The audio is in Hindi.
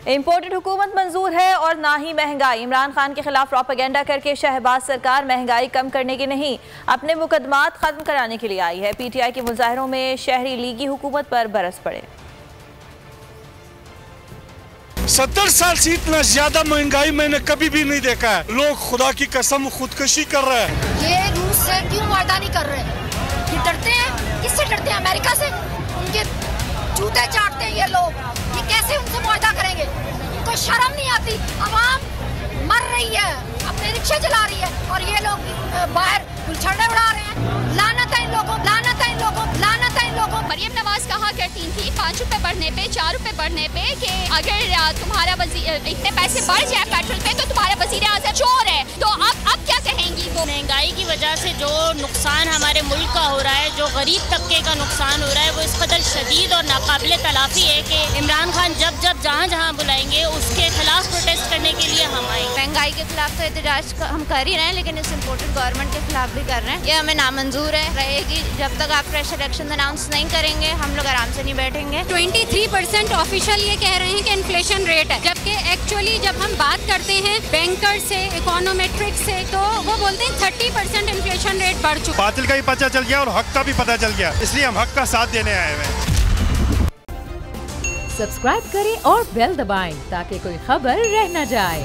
इम्पोर्टेड हुकूमत मंजूर है और ना ही महंगाई। इमरान खान के खिलाफ प्रोपेगेंडा करके शहबाज सरकार महंगाई कम करने की नहीं, अपने मुकदमात खत्म कराने के लिए आई है। PTI के मुजाहरों में शहरी लीगी हुकूमत पर बरस पड़े। 70 साल से इतना ज्यादा महंगाई मैंने कभी भी नहीं देखा है। लोग खुदा की कसम खुदकशी कर रहे हैं। ये रूस से क्यों वादा नहीं कर रहे? ये डरते हैं। किससे डरते हैं? अमेरिका से। उनके जूते चाटते हैं ये लोग। ये कैसे उनसे मुआहदा करेंगे? इनको शर्म नहीं आती। अवाम मर रही है, अपने रिक्शे चला रही है और ये लोग बाहर गुलछड़े उड़ा रहे हैं। लानत है इन लोगों, लानत है इन लोगों, लानत है इन लोगों। मरियम नवाज कहा करती थी 5 रुपए बढ़ने पे, 4 रुपए बढ़ने पे कि अगर तुम्हारा इतने पैसे बढ़ जाए पेट्रोल पे तो तुम्हारा वजीर आज़म चोर है। तो अब क्या कहेंगी वो? महंगाई की वजह से जो नुकसान हमारे मुल्क का हो रहा है, जो गरीब तबके का नुकसान हो रहा है, वो इस कदर शदीद और नाकाबिले तलाफी है कि इमरान खान जब जहाँ बुलाएंगे उसके खिलाफ प्रोटेस्ट करने के लिए हम आएंगे। महंगाई के खिलाफ तो एहतजाज हम कर ही रहे हैं, लेकिन इस इम्पोर्टेड गवर्नमेंट के खिलाफ भी कर रहे हैं। ये हमें नामंजूर है, रहेगी। जब तक आप फ्रेश इलेक्शन अनाउंस नहीं करेंगे हम लोग आराम से नहीं बैठेंगे। 23% ऑफिशियल ये कह रहे हैं कि इन्फ्लेशन रेट है, जबकि एक्चुअली जब हम बात करते हैं बैंकर से, इकोनोमेट्रिक से, तो वो बोलते हैं 30% इन्फ्लेशन रेट बढ़ चुका। बातिल का भी पता चल गया और हक का भी पता चल गया, इसलिए हम हक का साथ देने आए हुए हैं। सब्सक्राइब करें और बेल दबाएं ताकि कोई खबर रह न जाए।